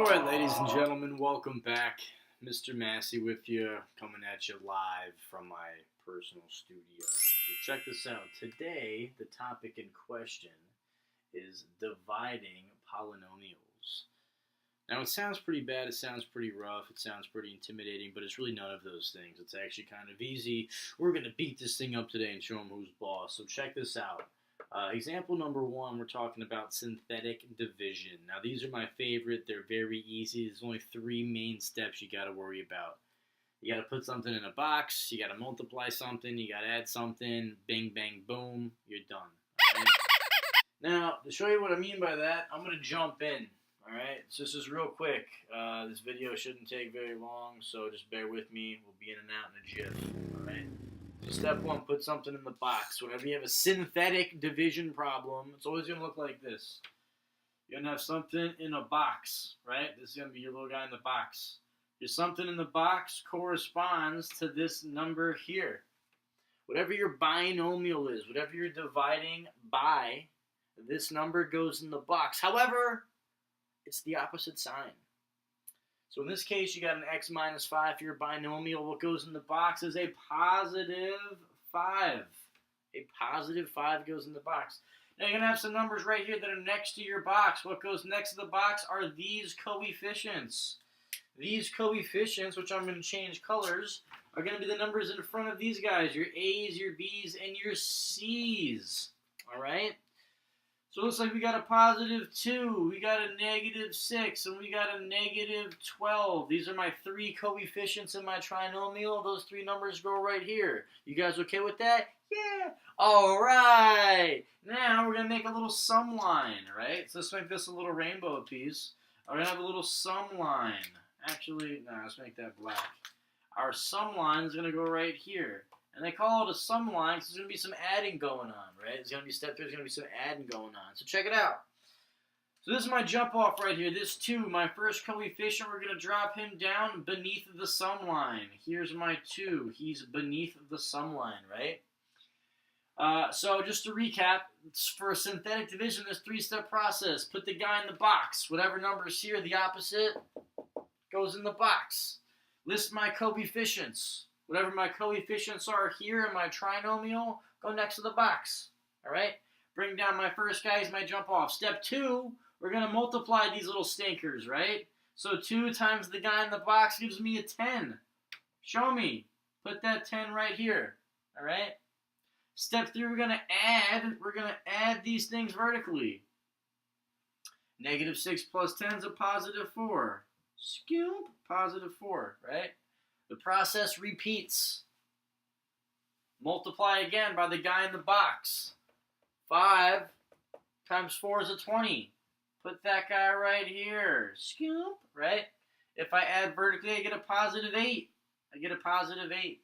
Alright, ladies and gentlemen, welcome back. Mr. Massey with you, coming at you live from my personal studio. So check this out. Today, the topic in question is dividing polynomials. Now, it sounds pretty bad, it sounds pretty rough, it sounds pretty intimidating, but it's really none of those things. It's actually kind of easy. We're going to beat this thing up today and show them who's boss. So check this out. Example number 1, we're talking about synthetic division. Now, these are my favorite. They're very easy. There's only 3 main steps you got to worry about. You got to put something in a box. You got to multiply something. You got to add something. Bing, bang, boom. You're done. All right? Now, to show you what I mean by that, I'm going to jump in. All right? So this is real quick. This video shouldn't take very long, so just bear with me. We'll be in and out in a jiff. All right? So step 1, put something in the box. Whenever you have a synthetic division problem, it's always going to look like this. You're going to have something in a box, right? This is going to be your little guy in the box. Your something in the box corresponds to this number here. Whatever your binomial is, whatever you're dividing by, this number goes in the box. However, it's the opposite sign. So in this case, you got an x minus 5 for your binomial. What goes in the box is a positive 5. A positive 5 goes in the box. Now you're going to have some numbers right here that are next to your box. What goes next to the box are these coefficients. These coefficients, which I'm going to change colors, are going to be the numbers in front of these guys. Your A's, your B's, and your C's. All right? So it looks like we got a positive 2, we got a negative 6, and we got a negative 12. These are my 3 coefficients in my trinomial. Those 3 numbers go right here. You guys okay with that? Yeah. All right. Now we're going to make a little sum line, right? So let's make this a little rainbow piece. We're going to have a little sum line. Actually, no, let's make that black. Our sum line is going to go right here. And they call it a sum line because there's going to be some adding going on, right? There's going to be step 3, there's going to be some adding going on. So check it out. So this is my jump off right here. This 2, my first coefficient, we're going to drop him down beneath the sum line. Here's my 2. He's beneath the sum line, right? So just to recap, for a synthetic division, this 3-step process. Put the guy in the box. Whatever number is here, the opposite goes in the box. List my coefficients. Whatever my coefficients are here in my trinomial, go next to the box. All right? Bring down my first guy as my jump off. Step 2, we're going to multiply these little stinkers, right? So 2 times the guy in the box gives me a 10. Show me. Put that 10 right here. All right? Step 3, we're going to add these things vertically. Negative 6 plus 10 is a positive 4. Scoop, positive 4, right? The process repeats. Multiply again by the guy in the box. 5 times 4 is a 20. Put that guy right here. Scoop, right? If I add vertically, I get a positive 8. I get a positive 8.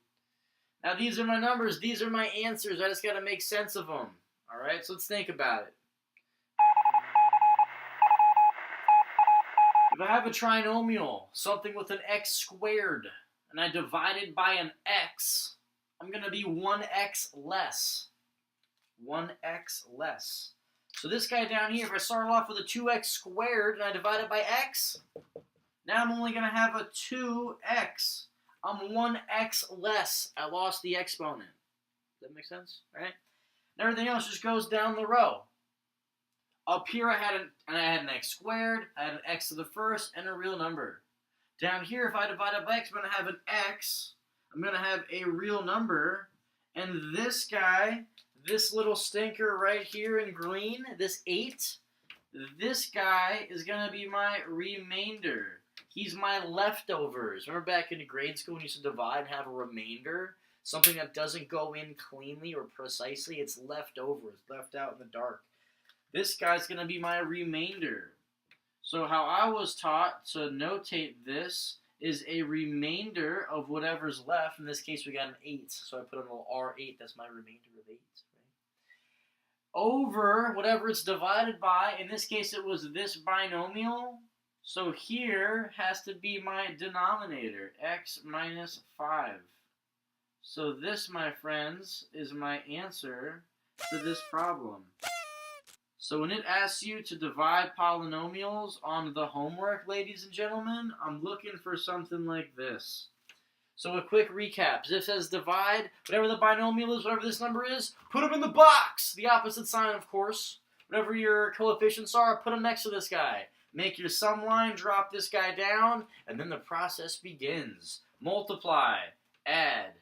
Now, these are my numbers. These are my answers. I just got to make sense of them. All right? So let's think about it. If I have a trinomial, something with an x squared, and I divide it by an x, I'm going to be 1x less. 1x less. So this guy down here, if I start off with a 2x squared and I divide it by x, now I'm only going to have a 2x. I'm 1x less. I lost the exponent. Does that make sense? All right? And everything else just goes down the row. Up here I had an x squared, I had an x to the first, and a real number. Down here, if I divide it by x, I'm going to have an x. I'm going to have a real number. And this guy, this little stinker right here in green, this 8, this guy is going to be my remainder. He's my leftovers. Remember back in grade school when you used to divide and have a remainder? Something that doesn't go in cleanly or precisely. It's left over. It's left out in the dark. This guy's going to be my remainder. So how I was taught to notate this is a remainder of whatever's left. In this case, we got an 8. So I put a little R8. That's my remainder of 8. Right? Over whatever it's divided by. In this case, it was this binomial. So here has to be my denominator, x minus 5. So this, my friends, is my answer to this problem. So when it asks you to divide polynomials on the homework, ladies and gentlemen, I'm looking for something like this. So a quick recap. If it says divide, whatever the binomial is, whatever this number is, put them in the box. The opposite sign, of course. Whatever your coefficients are, put them next to this guy. Make your sum line, drop this guy down, and then the process begins. Multiply, add,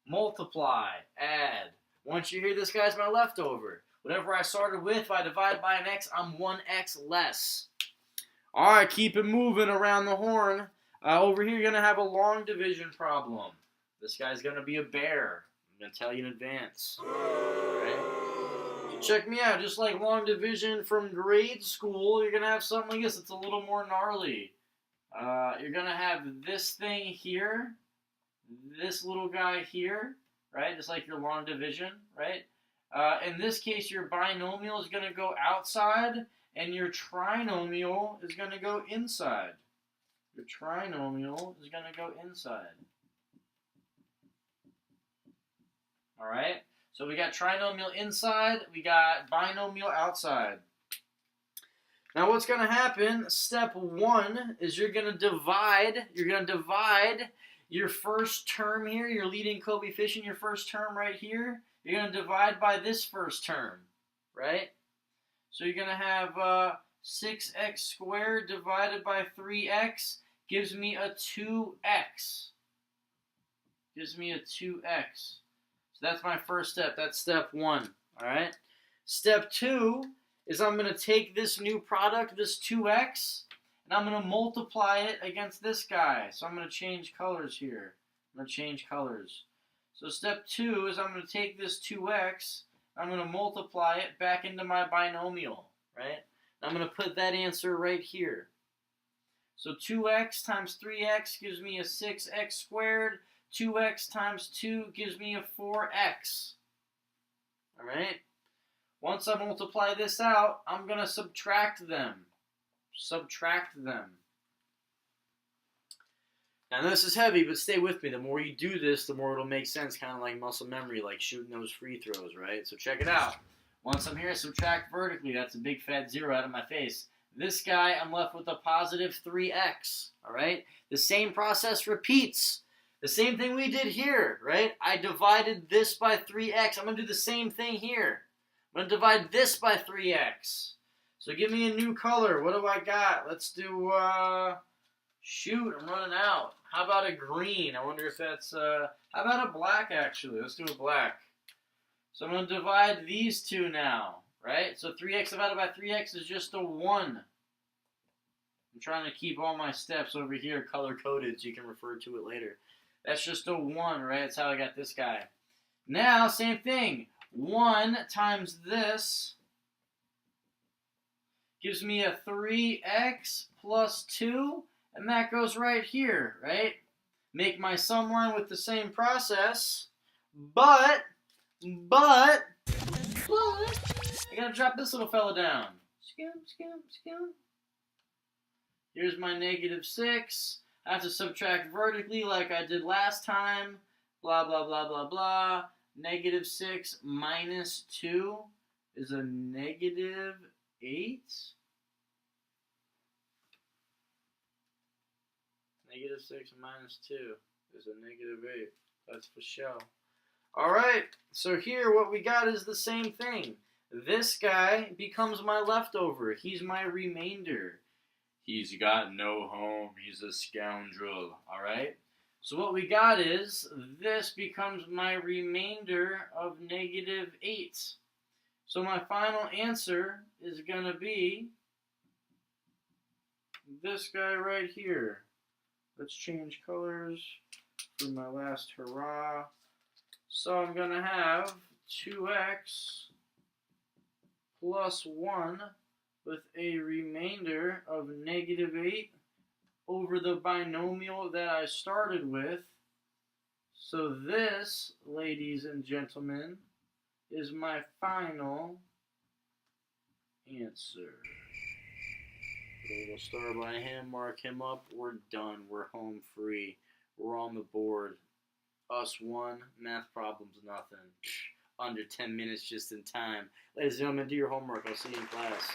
multiply, add. Once you hear this guy's my leftover. Whatever I started with, if I divide by an x, I'm 1x less. All right, keep it moving around the horn. Over here, you're going to have a long division problem. This guy's going to be a bear. I'm going to tell you in advance. All right? So check me out. Just like long division from grade school, you're going to have something like this. It's a little more gnarly. You're going to have this thing here, this little guy here, right? Just like your long division, right? In this case, your binomial is going to go outside, and your trinomial is going to go inside. Your trinomial is going to go inside. All right? So we got trinomial inside, we got binomial outside. Now what's going to happen, step 1 is you're going to divide your first term here, your leading coefficient, your first term right here. You're going to divide by this first term, right? So you're going to have 6x squared divided by 3x gives me a 2x. Gives me a 2x. So that's my first step. That's step 1, all right? Step 2 is I'm going to take this new product, this 2x, and I'm going to multiply it against this guy. So I'm going to change colors here. I'm going to change colors. So step 2 is I'm going to take this 2x, I'm going to multiply it back into my binomial, right? And I'm going to put that answer right here. So 2x times 3x gives me a 6x squared. 2x times 2 gives me a 4x. All right? Once I multiply this out, I'm going to subtract them. Subtract them. Now this is heavy, but stay with me. The more you do this, the more it'll make sense, kind of like muscle memory, like shooting those free throws, right? So check it out. Once I'm here, subtract vertically. That's a big fat 0 out of my face. This guy, I'm left with a positive 3x, all right? The same process repeats. The same thing we did here, right? I divided this by 3x. I'm going to do the same thing here. I'm going to divide this by 3x. So give me a new color. What do I got? Let's do, shoot, I'm running out. How about a green? I wonder if that's, how about a black, actually? Let's do a black. So I'm going to divide these two now, right? So 3x divided by 3x is just a 1. I'm trying to keep all my steps over here color-coded so you can refer to it later. That's just a 1, right? That's how I got this guy. Now, same thing. 1 times this gives me a 3x plus 2. And that goes right here, right? Make my sum line with the same process, but, I gotta drop this little fella down. Scoop, scoop, scoop. Here's my negative 6. I have to subtract vertically like I did last time. Blah, blah, blah, blah, blah. Negative 6 minus 2 is a negative 8. Negative 6 minus 2 is a negative 8. That's for sure. Alright, so here what we got is the same thing. This guy becomes my leftover. He's my remainder. He's got no home. He's a scoundrel. Alright? So what we got is this becomes my remainder of negative 8. So my final answer is going to be this guy right here. Let's change colors for my last hurrah. So I'm going to have 2x plus 1 with a remainder of negative 8 over the binomial that I started with. So this, ladies and gentlemen, is my final answer. Put a little star by him, mark him up. We're done. We're home free. We're on the board. Us 1, math problems nothing. under 10 minutes just in time. Ladies and gentlemen, do your homework. I'll see you in class.